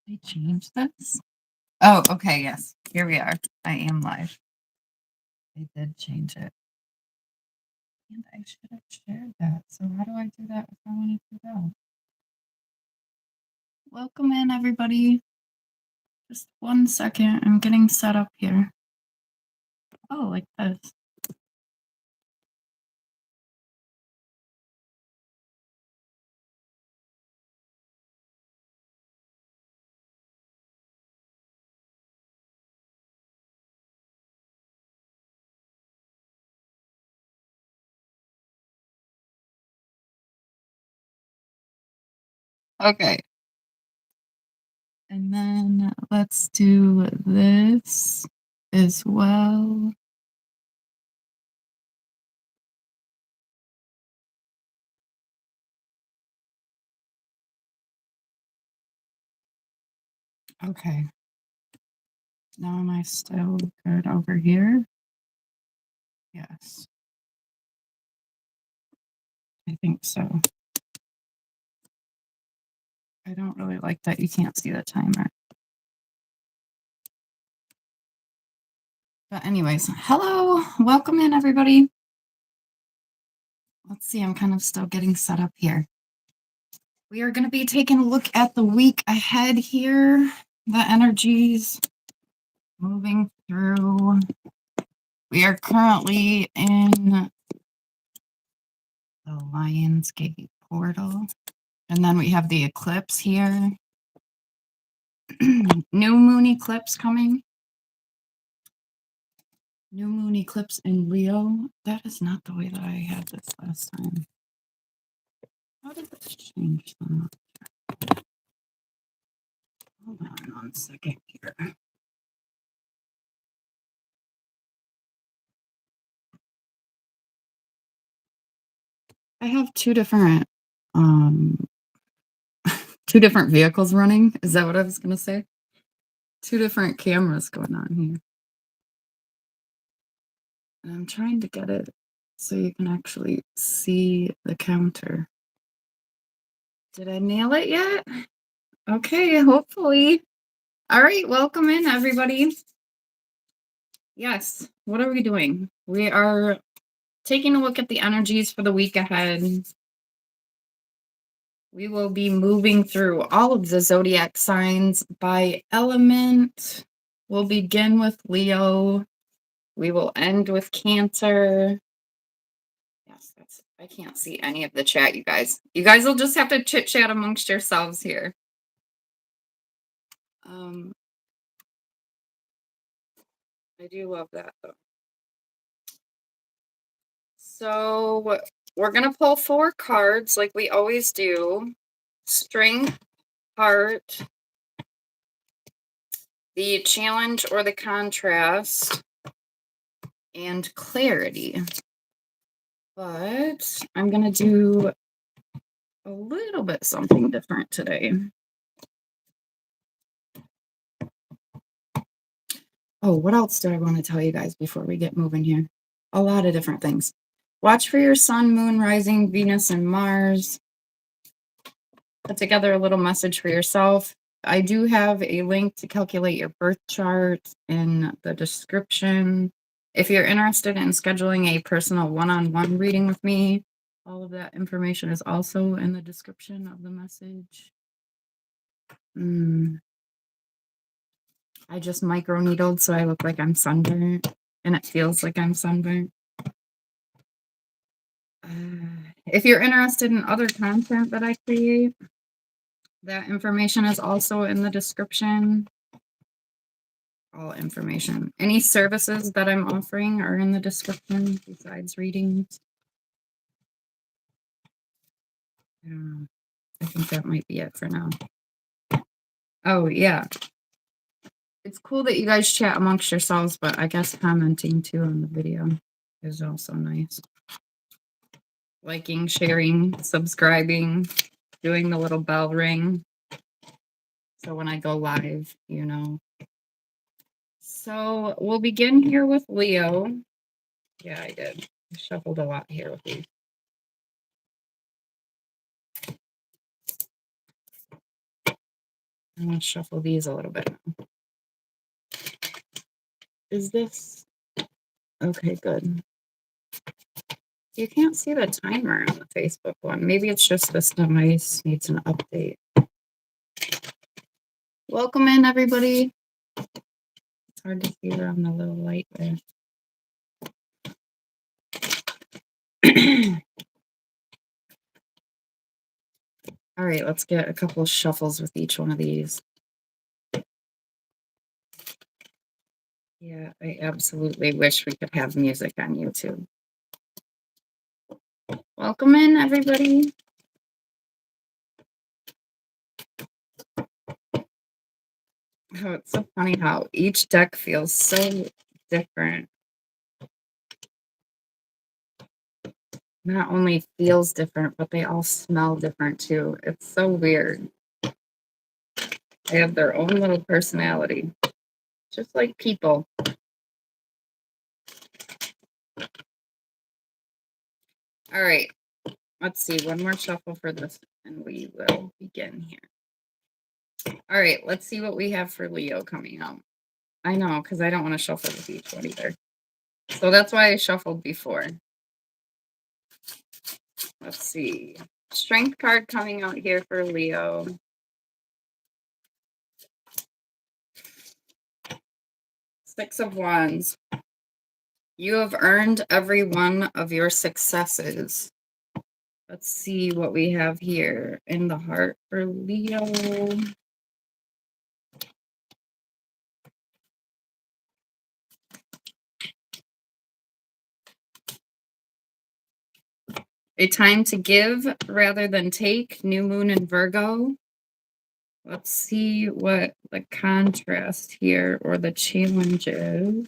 They changed this? Oh, okay, yes. Here we are. I am live. They did change it. And I should have shared that. So how do I do that if I wanted to go? Welcome in, everybody. Just 1 second. I'm getting set up here. Oh, like this. Okay. And then let's do this as well. Okay. Now am I still good over here? Yes. I think so. I don't really like that you can't see the timer. But anyways, hello, welcome in everybody. Let's see, I'm kind of still getting set up here. We are going to be taking a look at the week ahead here, the energies moving through. We are currently in the Lionsgate portal, and then we have the eclipse here. New moon eclipse coming. New moon eclipse in Leo. That is not the way that I had this last time. How did this change that? Hold on 1 second here. I have two different vehicles running. Is that what I was gonna say? Two different cameras going on here. And I'm trying to get it so you can actually see the counter. Did I nail it yet? Okay, hopefully. All right, welcome in everybody. Yes, what are we doing? We are taking a look at the energies for the week ahead. We will be moving through all of the zodiac signs by element. We'll begin with Leo. We will end with Cancer. Yes, I can't see any of the chat, you guys. You guys will just have to chit chat amongst yourselves here. I do love that though. So we're gonna pull 4 cards like we always do. Strength, heart, the challenge or the contrast, and clarity. But I'm gonna do a little bit something different today. Oh, what else do I want to tell you guys before we get moving here? A lot of different things. Watch for your sun, moon, rising, Venus, and Mars. Put together a little message for yourself. I do have a link to calculate your birth chart in the description. If you're interested in scheduling a personal one-on-one reading with me, all of that information is also in the description of the message. I just micro-needled so I look like I'm sunburnt, and it feels like I'm sunburnt. If you're interested in other content that I create, that information is also in the description. All information. Any services that I'm offering are in the description besides readings. I think that might be it for now. Oh, yeah. It's cool that you guys chat amongst yourselves, but I guess commenting too on the video is also nice. Liking, sharing, subscribing, doing the little bell ring. So when I go live, you know. So we'll begin here with Leo. Yeah, I did. I shuffled a lot here with you. I'm going to shuffle these a little bit. Is this okay? Good. You can't see the timer on the Facebook one. Maybe it's just this device needs an update. Welcome in, everybody. It's hard to see around the little light there. All right, let's get a couple of shuffles with each one of these. Yeah, I absolutely wish we could have music on YouTube. Welcome in, everybody. Oh, it's so funny how each deck feels so different. Not only feels different, but they all smell different too. It's so weird. They have their own little personality, just like people. All right, let's see. One more shuffle for this, and we will begin here. All right, let's see what we have for Leo coming up. I know, because I don't want to shuffle with each one either. So that's why I shuffled before. Let's see. Strength card coming out here for Leo. Six of Wands. You have earned every one of your successes. Let's see what we have here in the heart for Leo. A time to give rather than take. New moon in Virgo. Let's see what the contrast here or the challenge is.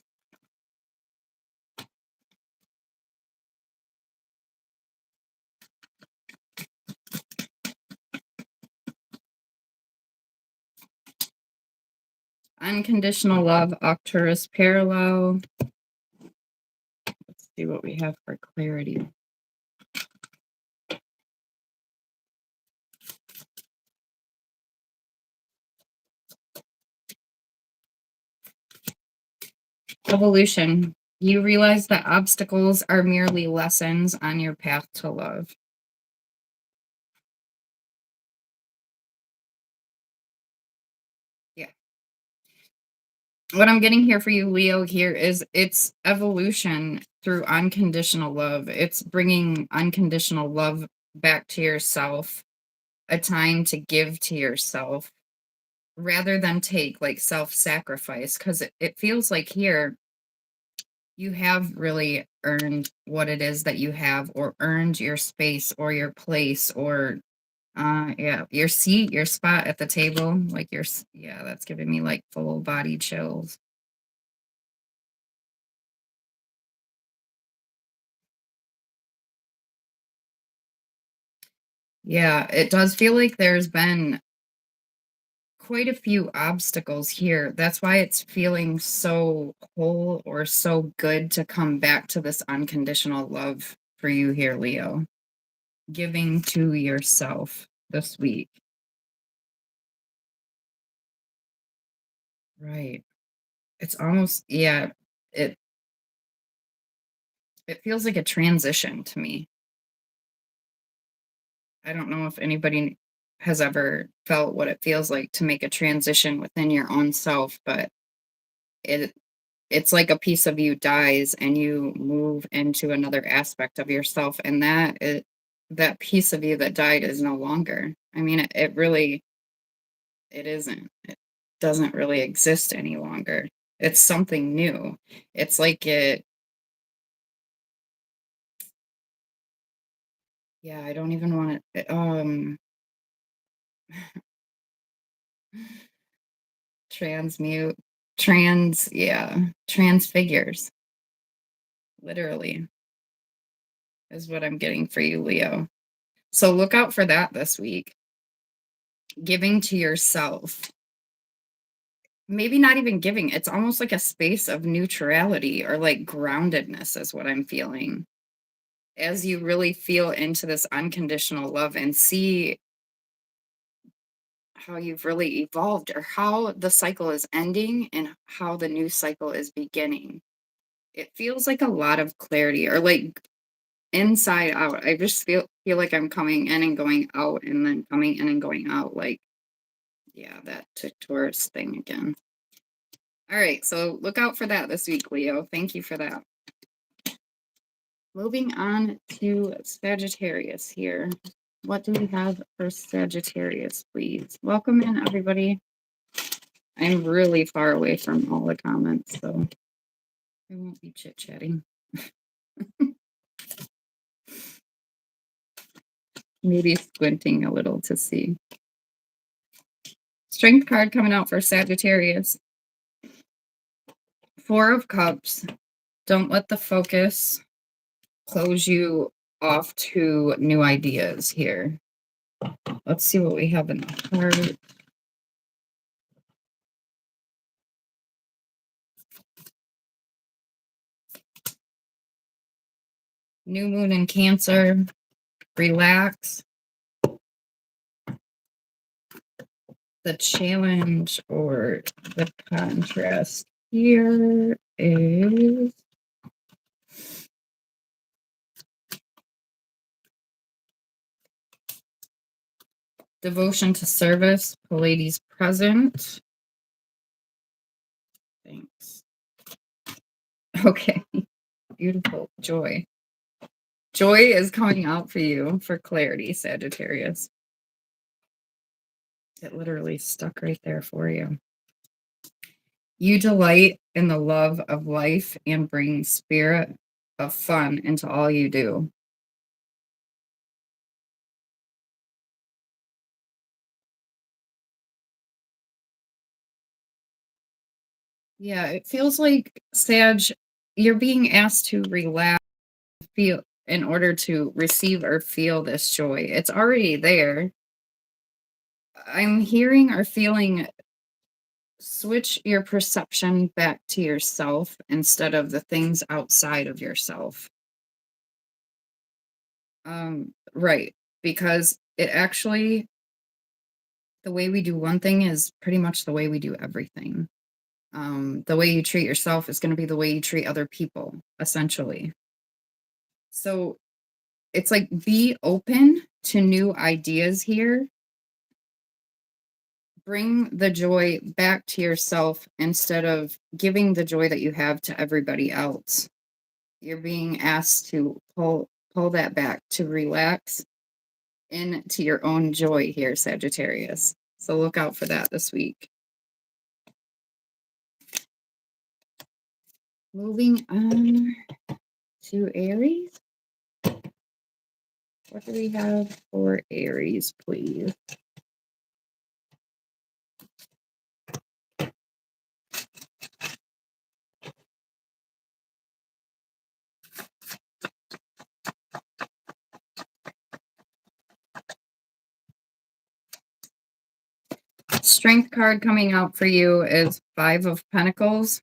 Unconditional love, Arcturus parallel. Let's see what we have for clarity. Evolution. You realize that obstacles are merely lessons on your path to love. Yeah. What I'm getting here for you, Leo, here is it's evolution through unconditional love. It's bringing unconditional love back to yourself, a time to give to yourself rather than take, like self-sacrifice, because it feels like here you have really earned what it is that you have, or earned your space or your place, or yeah, your seat, your spot at the table, like yeah, that's giving me like full body chills. Yeah, it does feel like there's been quite a few obstacles here. That's why it's feeling so whole or so good to come back to this unconditional love for you here, Leo. Giving to yourself this week. Right. It's almost, yeah, it it feels like a transition to me. I don't know if anybody has ever felt what it feels like to make a transition within your own self, but it it's like a piece of you dies and you move into another aspect of yourself, and that piece of you that died is no longer. I mean, it really it isn't. It doesn't really exist any longer. It's something new. It's like it yeah, I don't even want to transmute yeah, transfigures literally is what I'm getting for you, Leo. So look out for that this week. Giving to yourself. Maybe not even giving. It's almost like a space of neutrality or like groundedness is what I'm feeling. As you really feel into this unconditional love and see how you've really evolved, or how the cycle is ending and how the new cycle is beginning. It feels like a lot of clarity, or like inside out. I just feel like I'm coming in and going out, and then coming in and going out. Like, yeah, that Taurus thing again. All right, so look out for that this week, Leo. Thank you for that. Moving on to Sagittarius here. What do we have for Sagittarius, please? Welcome in, everybody. I'm really far away from all the comments, so I won't be chit-chatting. Maybe squinting a little to see. Strength card coming out for Sagittarius. 4 of Cups. Don't let the focus close you off to new ideas here. Let's see what we have in the heart. New moon in Cancer. Relax. The challenge or the contrast here is devotion to service, Pleiades present. Thanks. Okay, beautiful. Joy. Joy is coming out for you for clarity, Sagittarius. It literally stuck right there for you. You delight in the love of life and bring spirit of fun into all you do. Yeah, it feels like, Sag, you're being asked to relax, feel in order to receive or feel this joy. It's already there. I'm hearing or feeling, switch your perception back to yourself instead of the things outside of yourself. Right, because it actually, the way we do one thing is pretty much the way we do everything. The way you treat yourself is going to be the way you treat other people, essentially. So it's like, be open to new ideas here. Bring the joy back to yourself instead of giving the joy that you have to everybody else. You're being asked to pull that back, to relax into your own joy here, Sagittarius. So look out for that this week. Moving on to Aries. What do we have for Aries, please? Strength card coming out for you is 5 of Pentacles.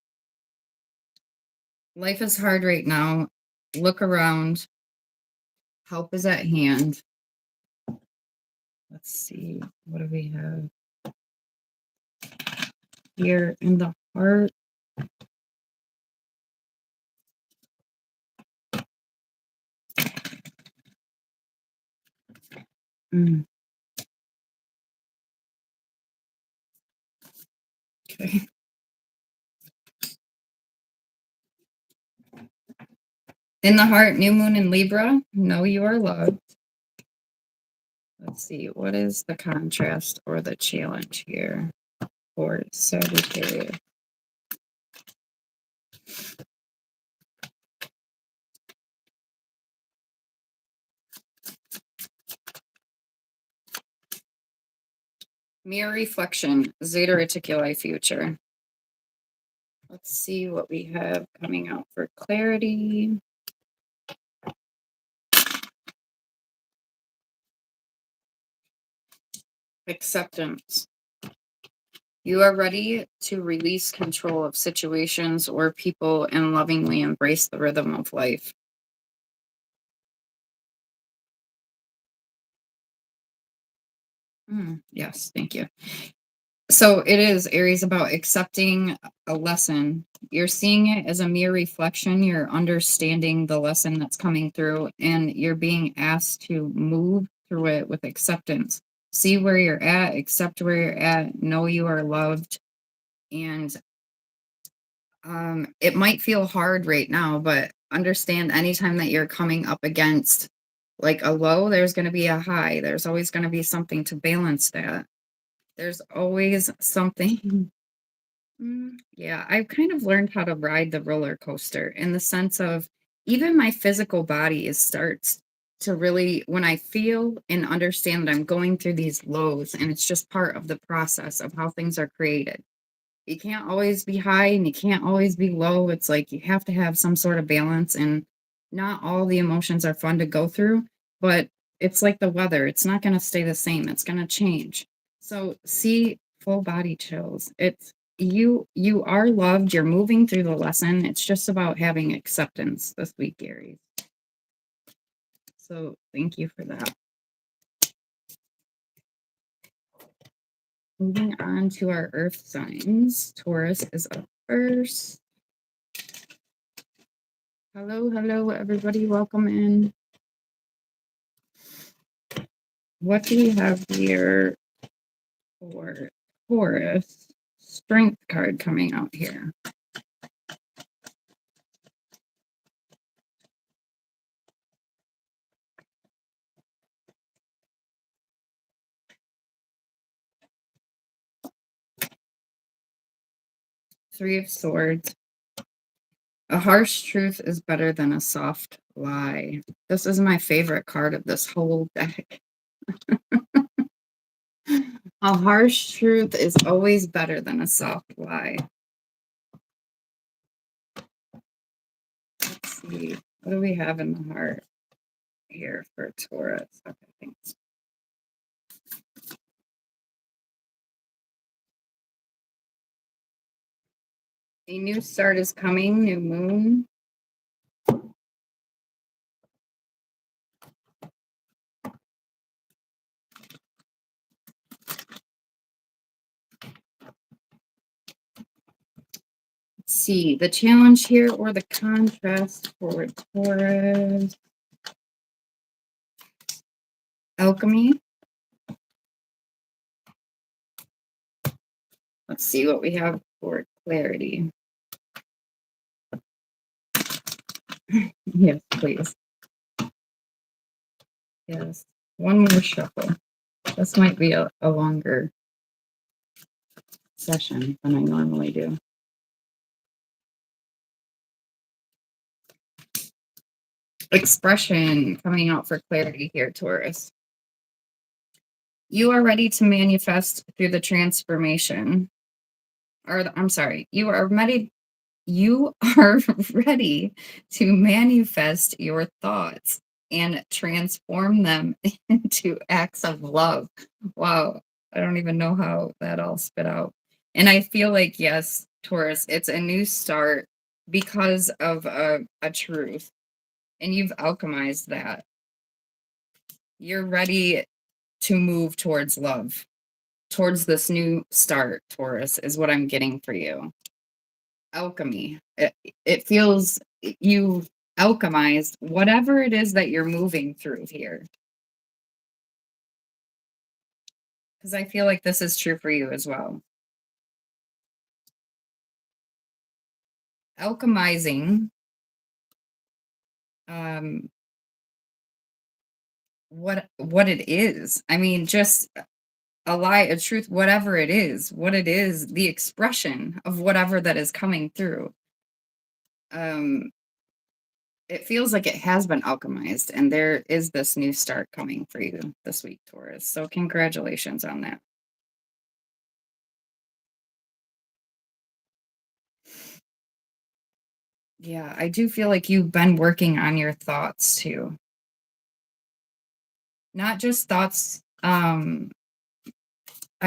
Life is hard right now. Look around. Help is at hand. Let's see. What do we have here in the heart? Okay. In the heart, new moon in Libra. Know you are loved. Let's see. What is the contrast or the challenge here for Sagittarius? Mirror reflection, Zeta Reticuli future. Let's see what we have coming out for clarity. Acceptance. You are ready to release control of situations or people and lovingly embrace the rhythm of life. Yes, thank you. So it is Aries about accepting a lesson. You're seeing it as a mere reflection. You're understanding the lesson that's coming through, and you're being asked to move through it with acceptance. See where you're at, accept where you're at, know you are loved. And it might feel hard right now, but understand anytime that you're coming up against like a low, there's going to be a high. There's always going to be something to balance that. There's always something. Yeah, I've kind of learned how to ride the roller coaster in the sense of even my physical body is starts to really, when I feel and understand that I'm going through these lows, and it's just part of the process of how things are created. You can't always be high and you can't always be low. It's like you have to have some sort of balance, and not all the emotions are fun to go through, but it's like the weather. It's not going to stay the same. It's going to change. So see full body chills. It's you are loved. You're moving through the lesson. It's just about having acceptance this week, Aries. So thank you for that. Moving on to our earth signs. Taurus is up first. Hello, hello, everybody. Welcome in. What do we have here for Taurus? Strength card coming out here. Three of Swords. A harsh truth is better than a soft lie. This is my favorite card of this whole deck. A harsh truth is always better than a soft lie. Let's see. What do we have in the heart here for Taurus? Okay, thanks. A new start is coming, new moon. See the challenge here or the contrast for Taurus. Alchemy. Let's see what we have for clarity. Yes, please. Yes. One more shuffle. This might be a longer session than I normally do. Expression coming out for clarity here, Taurus. You are ready to manifest through the transformation. Or I'm sorry, you are ready to manifest your thoughts and transform them into acts of love. Wow, I don't even know how that all spit out. And I feel like, yes, Taurus, it's a new start because of a truth, and you've alchemized that. You're ready to move towards love, towards this new start, Taurus, is what I'm getting for you. Alchemy. It feels you alchemized whatever it is that you're moving through here. Because I feel like this is true for you as well. Alchemizing what it is. I mean, just a lie, a truth, whatever it is, what it is, the expression of whatever that is coming through. It feels like it has been alchemized, and there is this new start coming for you this week, Taurus. So congratulations on that. Yeah, I do feel like you've been working on your thoughts too. Not just thoughts, I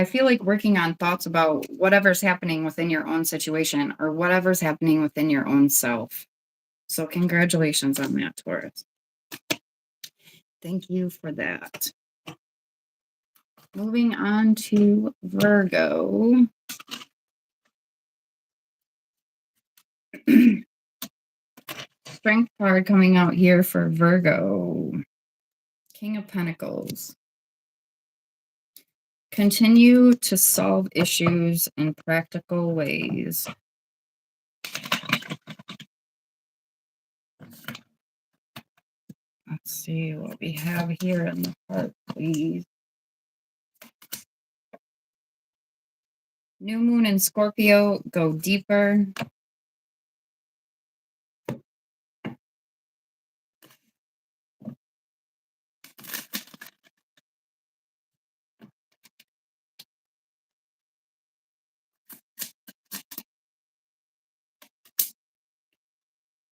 feel like working on thoughts about whatever's happening within your own situation or whatever's happening within your own self. So congratulations on that, Taurus. Thank you for that. Moving on to Virgo. Strength card coming out here for Virgo. King of Pentacles. Continue to solve issues in practical ways. Let's see what we have here in the heart, please. New moon in Scorpio, go deeper.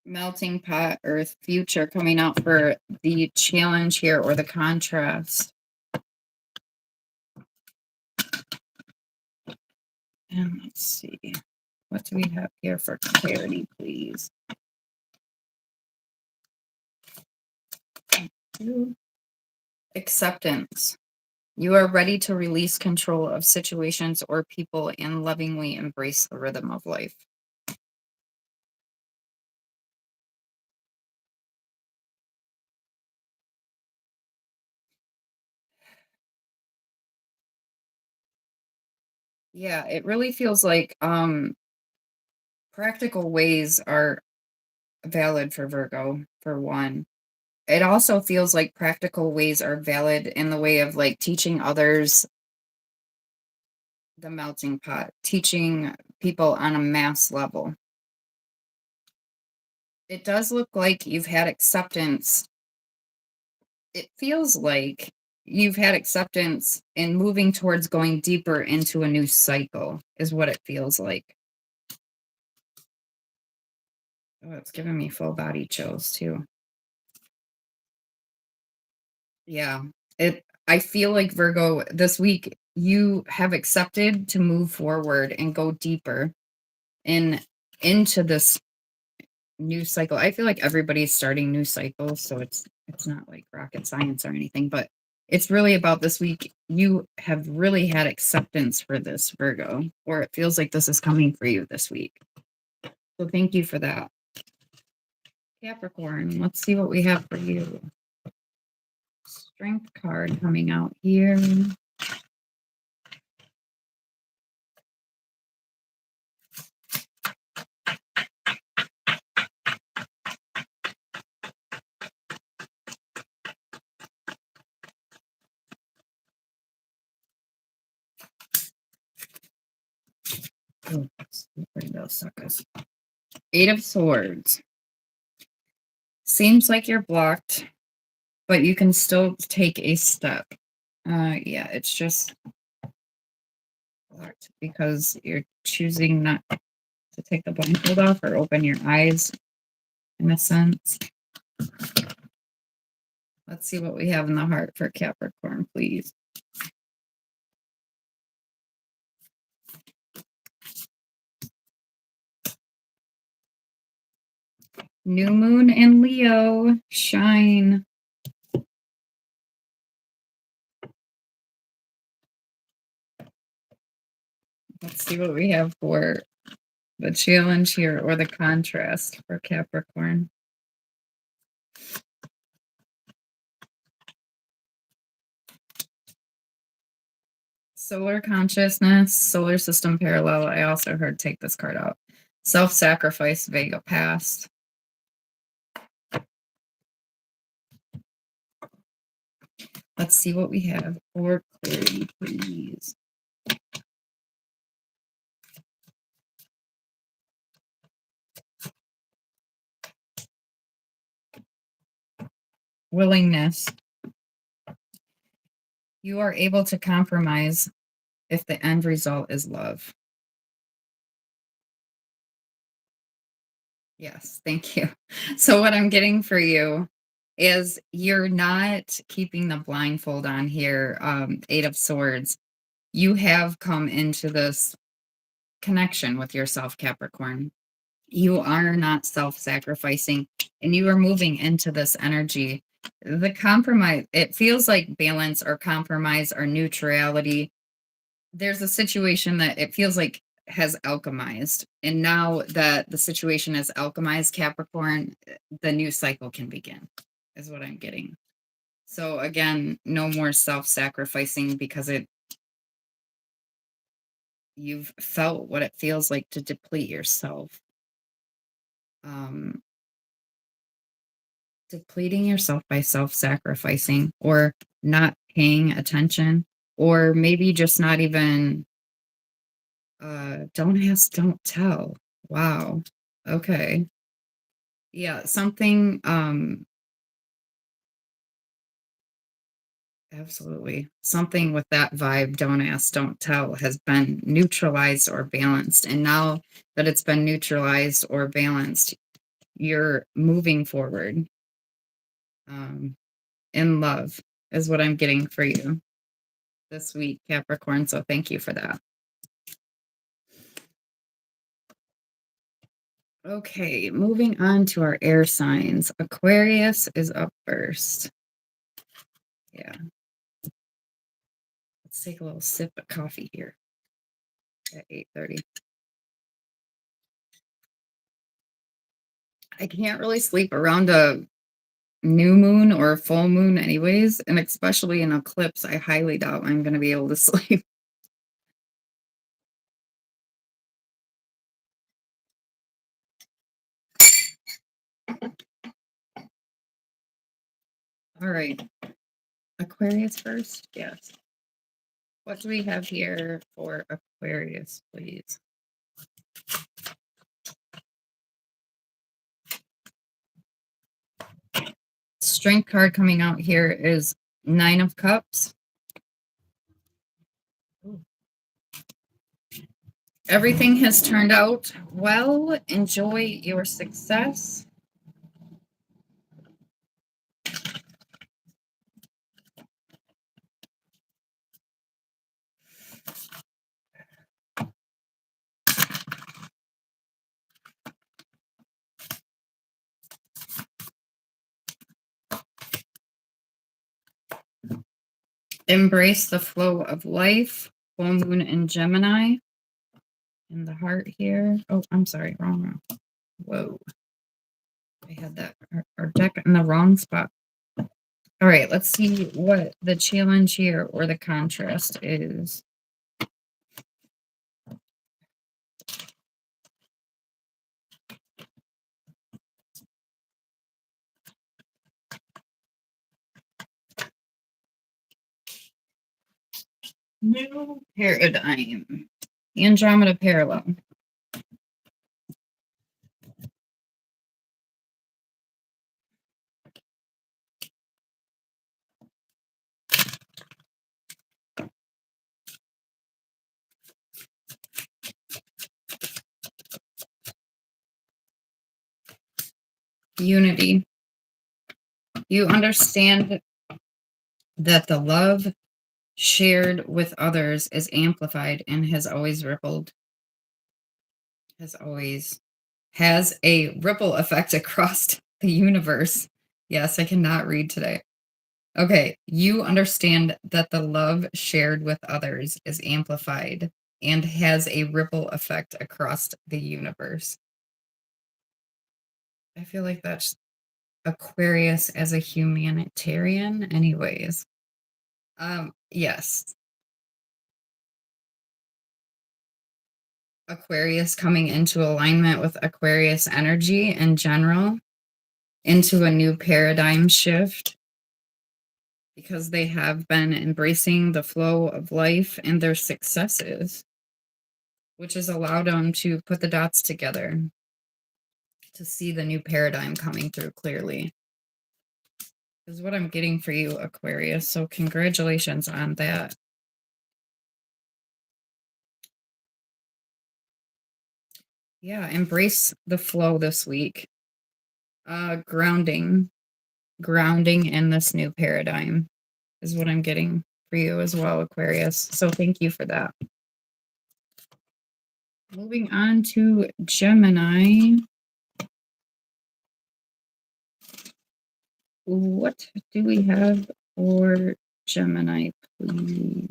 Melting pot, earth, future coming out for the challenge here or the contrast. And let's see. What do we have here for clarity, please? Acceptance. You are ready to release control of situations or people and lovingly embrace the rhythm of life. Yeah, it really feels like practical ways are valid for Virgo, for one. It also feels like practical ways are valid in the way of like teaching others the melting pot, teaching people on a mass level. It does look like you've had acceptance. It feels like you've had acceptance in moving towards going deeper into a new cycle, is what it feels like. Oh, it's giving me full body chills too. Yeah. I feel like Virgo, this week you have accepted to move forward and go deeper into this new cycle. I feel like everybody's starting new cycles, so it's not like rocket science or anything, but it's really about this week. You have really had acceptance for this, Virgo, or it feels like this is coming for you this week. So thank you for that. Capricorn, let's see what we have for you. Strength card coming out here. Oh, let's bring those suckers. Eight of Swords. Seems like you're blocked, but you can still take a step. Yeah, it's just blocked because you're choosing not to take the blindfold off or open your eyes, in a sense. Let's see what we have in the heart for Capricorn, please. New moon in Leo, shine. Let's see what we have for the challenge here or the contrast for Capricorn. Solar consciousness, solar system parallel. I also heard take this card out. Self-sacrifice, Vega past. Let's see what we have for clarity, please. Willingness. You are able to compromise if the end result is love. Yes, thank you. So what I'm getting for you is you're not keeping the blindfold on here, Eight of Swords. You have come into this connection with yourself, Capricorn. You are not self-sacrificing, and you are moving into this energy. The compromise, it feels like balance or compromise or neutrality. There's a situation that it feels like has alchemized. And now that the situation has alchemized, Capricorn, the new cycle can begin, is what I'm getting. So again, no more self-sacrificing because you've felt what it feels like to deplete yourself. Depleting yourself by self-sacrificing or not paying attention, or maybe just not even don't ask, don't tell. Wow. Okay. Yeah, something absolutely. Something with that vibe, don't ask, don't tell, has been neutralized or balanced. And now that it's been neutralized or balanced, you're moving forward in love, is what I'm getting for you this week, Capricorn. So thank you for that. Okay, moving on to our air signs. Aquarius is up first. Yeah. Let's take a little sip of coffee here at 8:30. I can't really sleep around a new moon or a full moon anyways, and especially an eclipse, I highly doubt I'm going to be able to sleep. All right. Aquarius first? Yes. What do we have here for Aquarius, please? Strength card coming out here is 9 of Cups. Everything has turned out well. Enjoy your success. Embrace the flow of life. Full moon in Gemini. In the heart here. Oh, I'm sorry. Wrong. Whoa. I had that our deck in the wrong spot. All right. Let's see what the challenge here or the contrast is. New paradigm. The Andromeda parallel. Unity. You understand that the love shared with others is amplified and has always rippled, has a ripple effect across the universe. Yes, I cannot read today. Okay, you understand that the love shared with others is amplified and has a ripple effect across the universe. I feel like that's Aquarius as a humanitarian anyways. Yes. Aquarius coming into alignment with Aquarius energy in general, into a new paradigm shift, because they have been embracing the flow of life and their successes, which has allowed them to put the dots together to see the new paradigm coming through clearly. Is what I'm getting for you, Aquarius. So congratulations on that. Yeah, embrace the flow this week. Grounding in this new paradigm is what I'm getting for you as well, Aquarius. So thank you for that. Moving on to Gemini. What do we have for Gemini, please?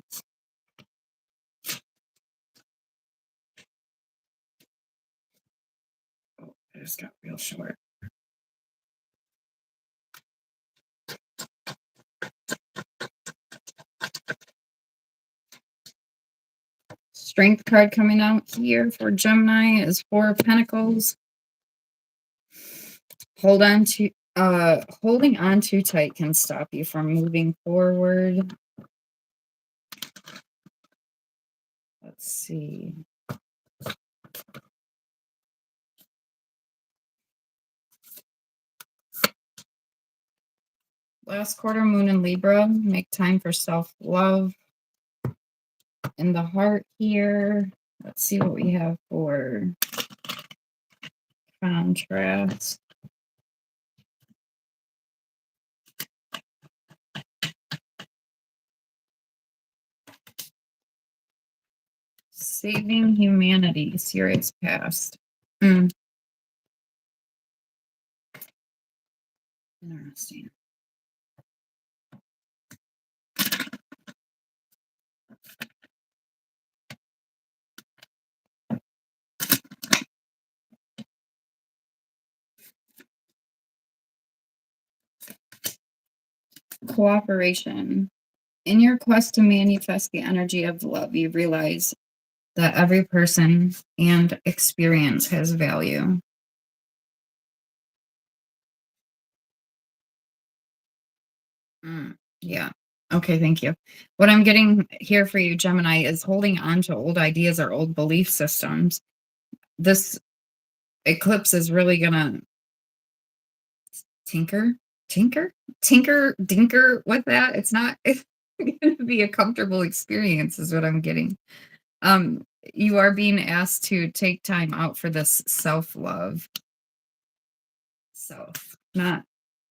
Oh, I just got real short. Strength card coming out here for Gemini is Four of Pentacles. Holding on too tight can stop you from moving forward. Let's see. Last quarter moon in Libra. Make time for self-love. In the heart here. Let's see what we have for contrast. Saving humanity. Serious past. Interesting. Cooperation. In your quest to manifest the energy of love, you realize that every person and experience has value. Yeah. Okay, thank you. What I'm getting here for you, Gemini, is holding on to old ideas or old belief systems. This eclipse is really gonna tinker dinker with that. It's not it's gonna be a comfortable experience, is what I'm getting. You are being asked to take time out for this self-love. Not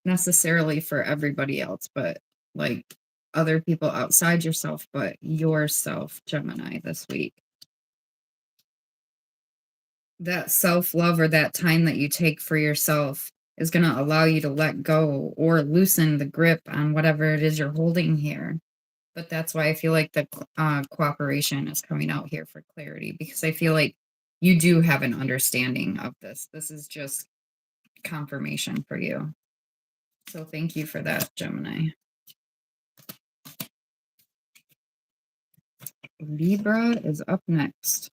necessarily for everybody else, but like other people outside yourself, but yourself, Gemini, this week. That self-love or that time that you take for yourself is going to allow you to let go or loosen the grip on whatever it is you're holding here. But that's why I feel like the cooperation is coming out here for clarity, because I feel like you do have an understanding of this. This is just confirmation for you. So thank you for that, Gemini. Libra is up next.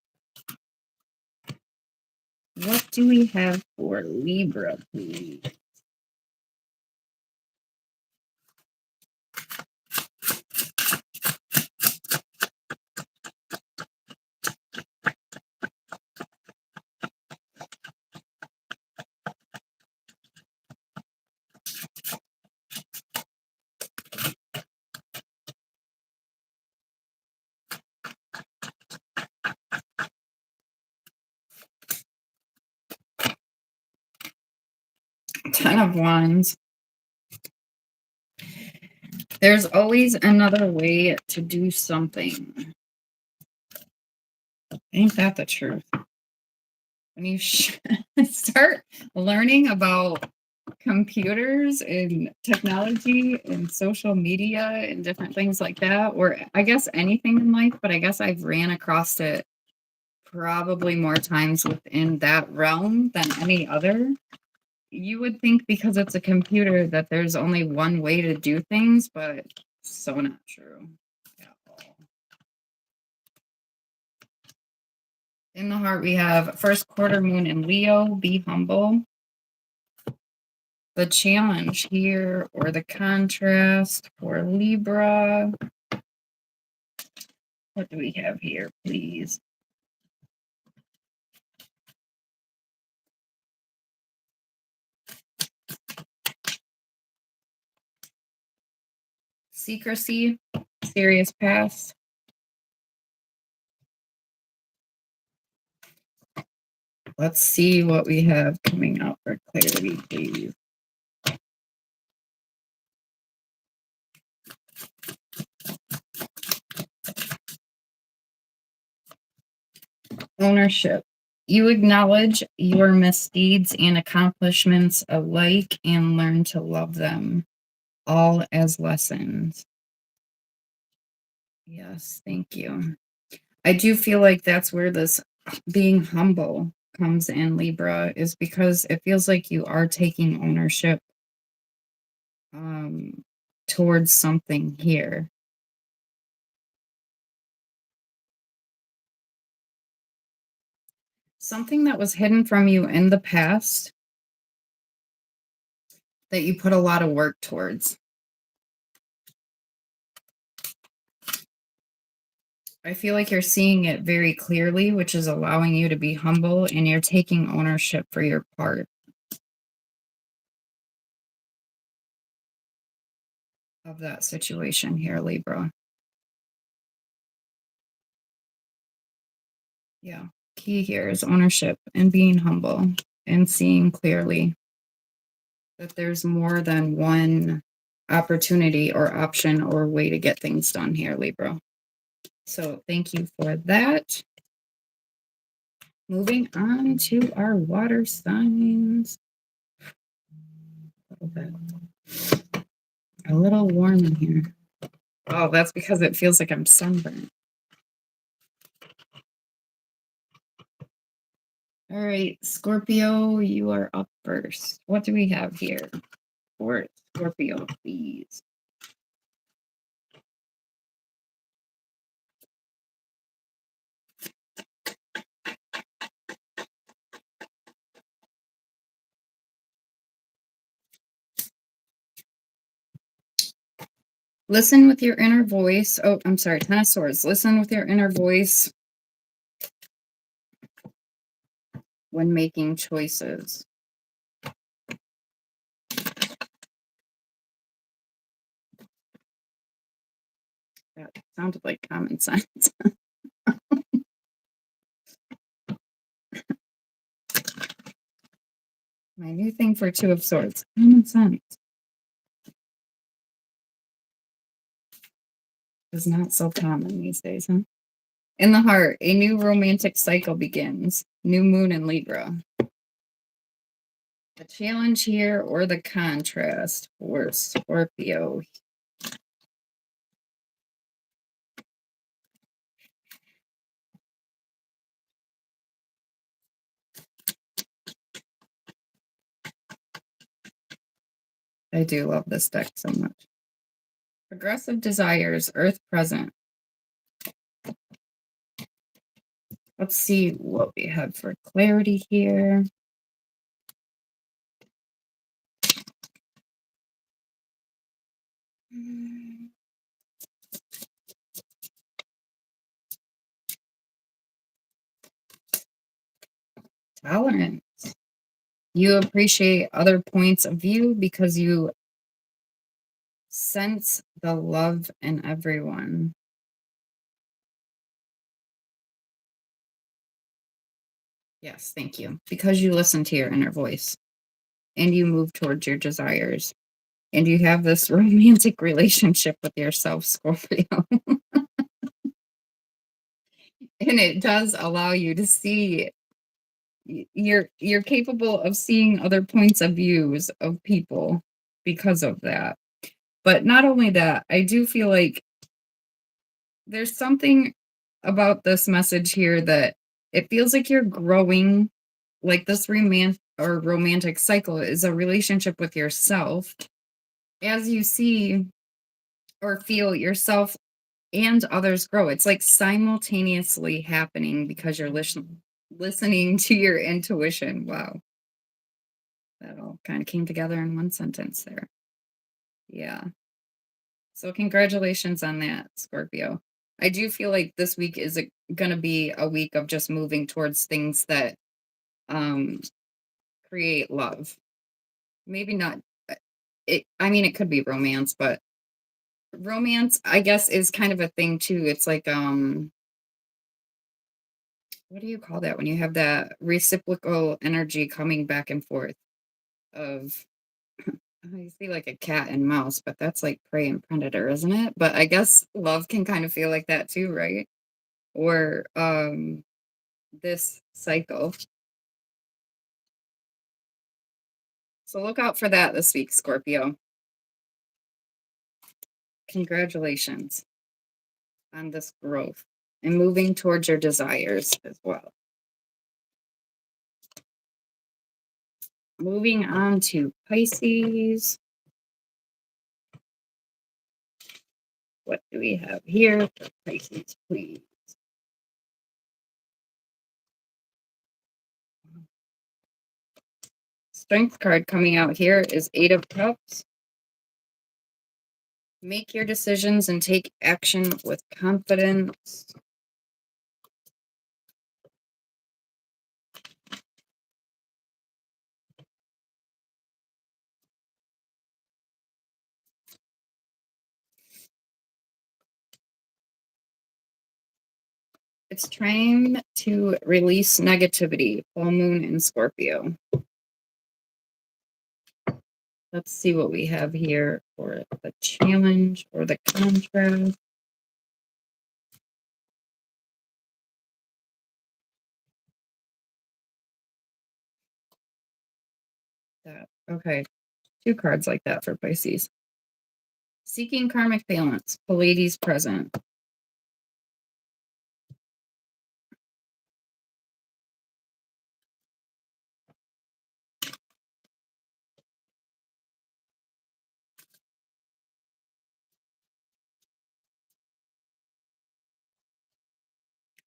What do we have for Libra, please? Ten of Wands. There's always another way to do something. Ain't that the truth? When you start learning about computers and technology and social media and different things like that, or I guess anything in life, but I guess I've ran across it probably more times within that realm than any other. You would think because it's a computer that there's only one way to do things, but so not true at all. In the heart, we have first quarter moon in Leo, be humble. The challenge here, or the contrast for Libra. What do we have here, please? Secrecy, serious past. Let's see what we have coming out for clarity, please. Ownership. You acknowledge your misdeeds and accomplishments alike and learn to love them. all as lessons. Yes, thank you. I do feel like that's where this being humble comes in, Libra, is because it feels like you are taking ownership um, towards something here. Something that was hidden from you in the past that you put a lot of work towards. I feel like you're seeing it very clearly, which is allowing you to be humble, and you're taking ownership for your part of that situation here, Libra. Yeah. Key here is ownership and being humble and seeing clearly that there's more than one opportunity or option or way to get things done here, Libra. So thank you for that. Moving on to our water signs. A little warm in here. Oh, that's because it feels like I'm sunburned. All right, Scorpio, you are up first. What do we have here for Scorpio, please? Listen with your inner voice. Oh, I'm sorry, Ten of Swords. Listen with your inner voice when making choices. That sounded like common sense. My new thing for Two of Swords. Common sense is not so common these days, huh? In the heart, a new romantic cycle begins. New moon in Libra. The challenge here or the contrast for Scorpio. I do love this deck so much. Progressive desires, Earth present. Let's see what we have for clarity here. Tolerance. You appreciate other points of view because you sense the love in everyone. Yes, thank you. Because you listen to your inner voice and you move towards your desires and you have this romantic relationship with yourself, Scorpio. And it does allow you to see you're capable of seeing other points of views of people because of that. But not only that, I do feel like there's something about this message here that it feels like you're growing, like this romantic cycle is a relationship with yourself as you see or feel yourself and others grow. It's like simultaneously happening because you're listening to your intuition. Wow. That all kind of came together in one sentence there. Yeah. So congratulations on that, Scorpio. I do feel like this week is going to be a week of just moving towards things that um create love. Maybe not I mean it could be romance, but romance I guess is kind of a thing too. It's like what do you call that when you have that reciprocal energy coming back and forth of you see like a cat and mouse, but that's like prey and predator, isn't it? But I guess love can kind of feel like that too, right? Or this cycle. So look out for that this week, Scorpio. Congratulations on this growth and moving towards your desires as well. Moving on to Pisces. What do we have here for Pisces, please? Strength card coming out here is Eight of Cups. Make your decisions and take action with confidence. It's trying to release negativity. Full moon in Scorpio. Let's see what we have here for the challenge or the contrast. That okay. Two cards like that for Pisces. Seeking karmic balance. Pleiades present.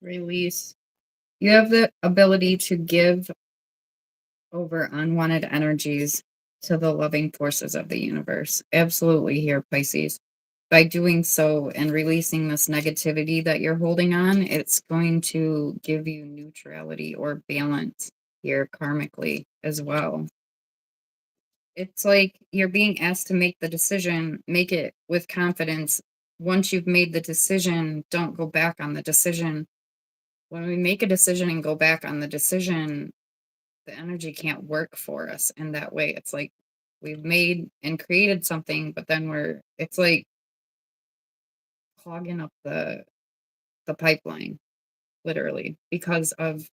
Release. You have the ability to give over unwanted energies to the loving forces of the universe. Absolutely here, Pisces. By doing so and releasing this negativity that you're holding on, it's going to give you neutrality or balance here karmically as well. It's like you're being asked to make the decision, make it with confidence. Once you've made the decision, don't go back on the decision. When we make a decision and go back on the decision, the energy can't work for us in that way. It's like we've made and created something, but then it's like clogging up the pipeline, literally, because of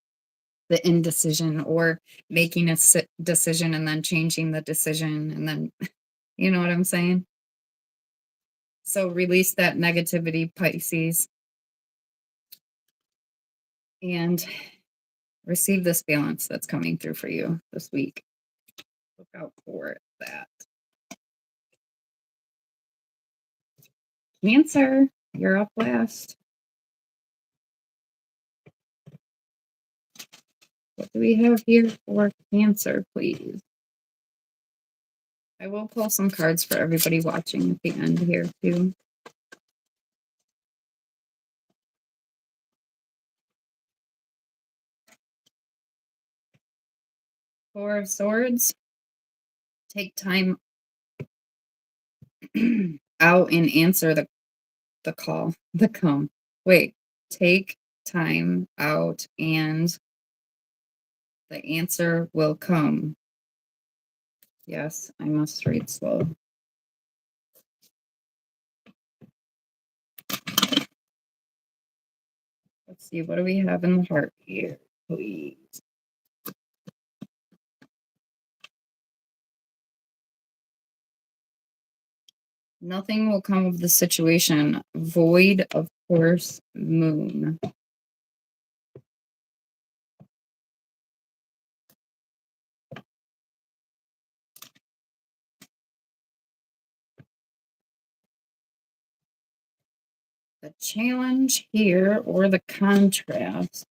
the indecision or making a decision and then changing the decision. And then, you know what I'm saying? So release that negativity, Pisces, and receive this balance that's coming through for you this week. Look out for that. Cancer, you're up last. What do we have here for Cancer, please? I will pull some cards for everybody watching at the end here, too. Four of Swords. Take time out and answer the call. The come. Wait. Take time out and the answer will come. Yes, I must read slow. Let's see, what do we have in the heart here, please? Nothing will come of the situation. Void, of course, moon. The challenge here, or the contrast.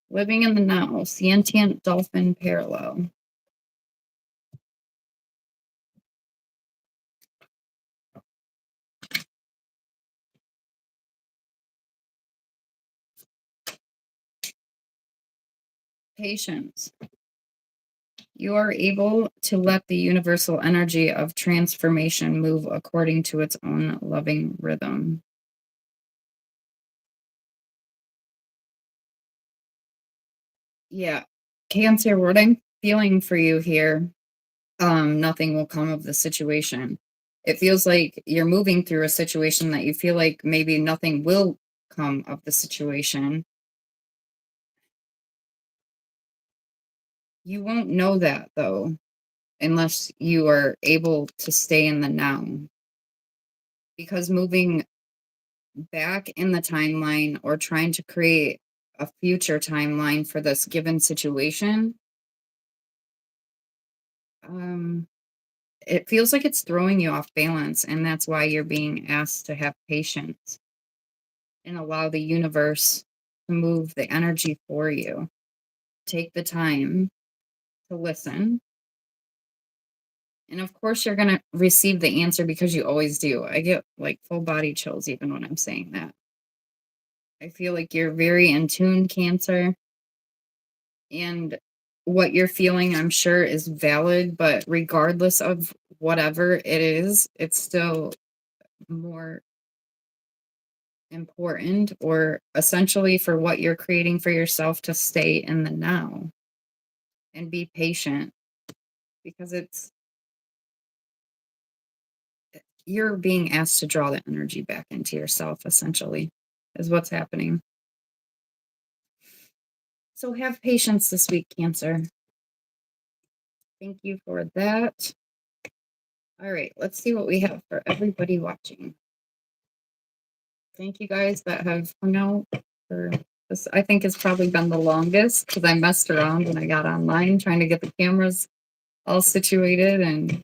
Living in the now, sentient dolphin parallel. Patience. You are able to let the universal energy of transformation move according to its own loving rhythm. Yeah. Cancer, what I'm feeling for you here, nothing will come of the situation. It feels like you're moving through a situation that you feel like maybe nothing will come of the situation. You won't know that, though. unless you are able to stay in the now. Because moving back in the timeline or trying to create a future timeline for this given situation, it feels like it's throwing you off balance, and that's why you're being asked to have patience and allow the universe to move the energy for you. Take the time to listen. And of course, you're going to receive the answer because you always do. I get like full body chills even when I'm saying that. I feel like you're very in tune, Cancer. And what you're feeling, I'm sure, is valid. But regardless of whatever it is, it's still more important, or essentially for what you're creating for yourself, to stay in the now and be patient, because you're being asked to draw the energy back into yourself, essentially, is what's happening. So have patience this week, Cancer. Thank you for that. All right, let's see what we have for everybody watching. Thank you guys that have hung out for this. I think it's probably been the longest because I messed around when I got online trying to get the cameras all situated, and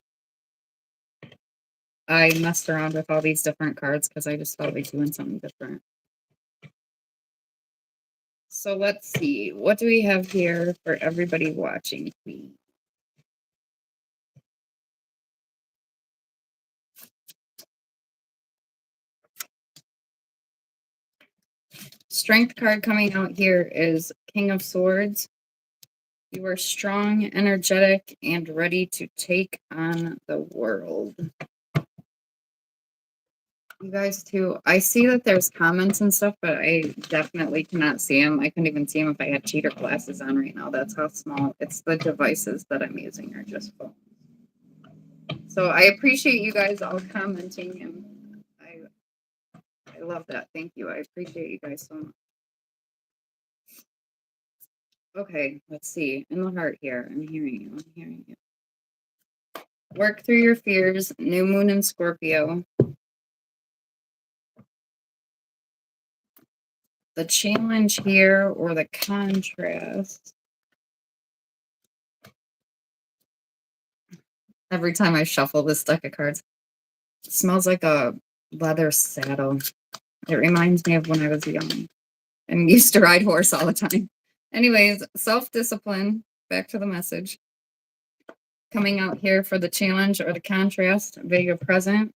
I messed around with all these different cards because I just felt like doing something different. So let's see. What do we have here for everybody watching, please? Strength card coming out here is King of Swords. You are strong, energetic, and ready to take on the world. You guys too. I see that there's comments and stuff, but I definitely cannot see them. I couldn't even see them if I had cheater glasses on right now. That's how small. It's the devices that I'm using are just phones. So I appreciate you guys all commenting, and I love that. Thank you. I appreciate you guys so much. Okay, let's see. In the heart here. I'm hearing you. I'm hearing you. Work through your fears. New moon in Scorpio. The challenge here, or the contrast. Every time I shuffle this deck of cards, it smells like a leather saddle. It reminds me of when I was young and used to ride horse all the time. Anyways, self-discipline. Back to the message. Coming out here for the challenge or the contrast, Vega present.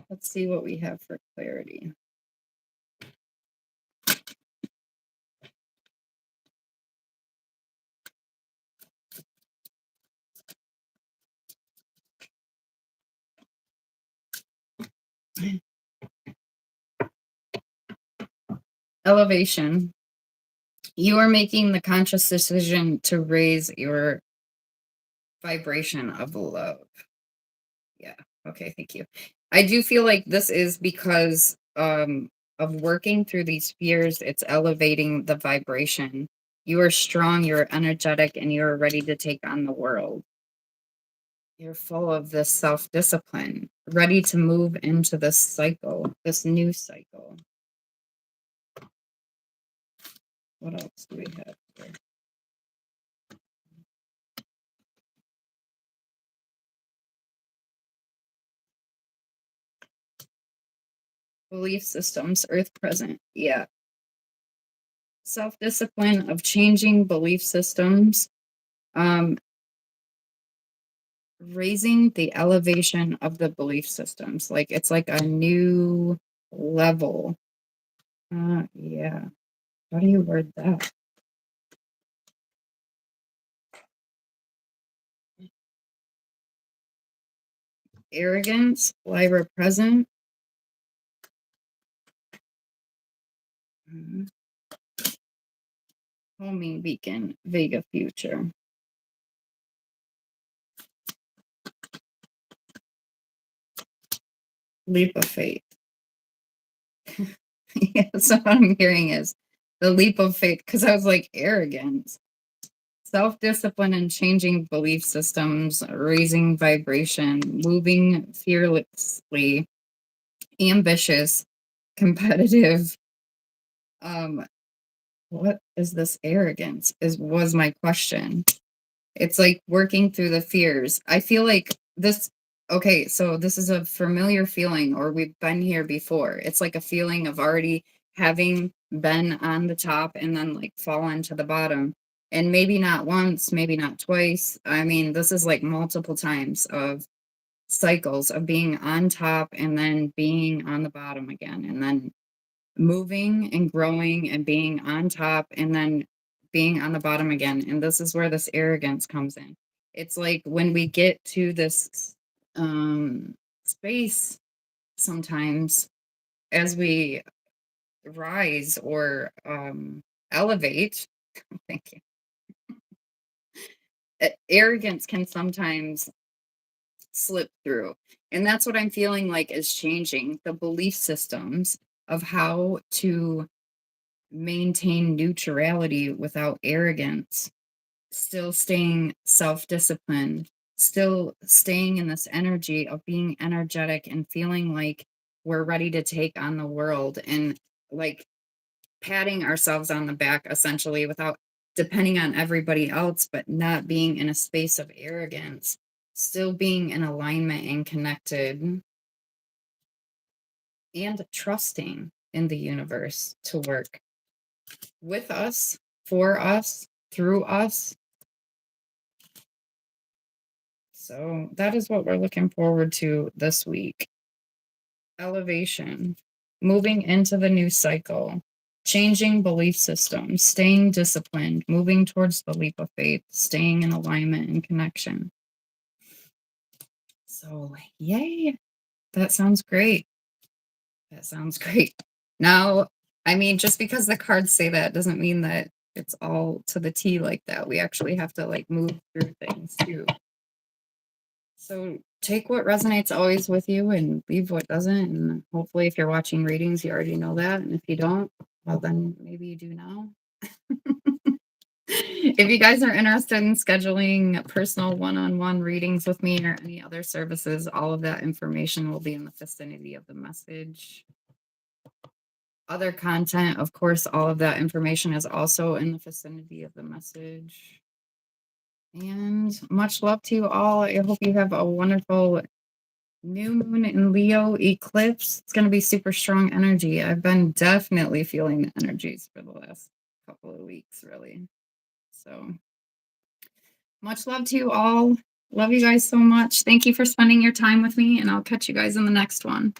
Let's see what we have for clarity. Elevation. You are making the conscious decision to raise your vibration of love. Yeah. Okay. Thank you. I do feel like this is because of working through these fears. It's elevating the vibration. You are strong, you're energetic, and you're ready to take on the world. You're full of this self-discipline, ready to move into this cycle, this new cycle. What else do we have here? Belief systems, earth present. Yeah. Self-discipline of changing belief systems. Raising the elevation of the belief systems. Like it's like a new level. Yeah. How do you word that? Arrogance, Libra present. Homing beacon, Vega future. Leap of faith. Yeah, so what I'm hearing is the leap of faith, because I was like, arrogance. self-discipline and changing belief systems, raising vibration, moving fearlessly, ambitious, competitive. What is this arrogance? Was my question. It's like working through the fears. I feel like this, okay, so this is a familiar feeling, or we've been here before. It's like a feeling of already having been on the top and then like fallen to the bottom. And maybe not once, maybe not twice. I mean, this is like multiple times of cycles of being on top and then being on the bottom again, and then moving and growing and being on top and then being on the bottom again. And this is where this arrogance comes in. It's like when we get to this space sometimes as we rise or elevate, thank you. Arrogance can sometimes slip through. And that's what I'm feeling like is changing the belief systems of how to maintain neutrality without arrogance, still staying self-disciplined, still staying in this energy of being energetic and feeling like we're ready to take on the world, and like patting ourselves on the back essentially without depending on everybody else, but not being in a space of arrogance, still being in alignment and connected and trusting in the universe to work with us, for us, through us. So that is what we're looking forward to this week. Elevation, moving into the new cycle, changing belief systems, staying disciplined, moving towards the leap of faith, staying in alignment and connection. So, yay. That sounds great. That sounds great. Now, I mean, just because the cards say that doesn't mean that it's all to the T like that. We actually have to like move through things too. So take what resonates always with you and leave what doesn't. And hopefully, if you're watching readings, you already know that. And if you don't, well, then maybe you do now. If you guys are interested in scheduling personal one-on-one readings with me or any other services, all of that information will be in the vicinity of the message. Other content, of course, all of that information is also in the vicinity of the message. And much love to you all. I hope you have a wonderful new moon in Leo eclipse. It's going to be super strong energy. I've been definitely feeling the energies for the last couple of weeks, really. So much love to you all. Love you guys so much. Thank you for spending your time with me, and I'll catch you guys in the next one.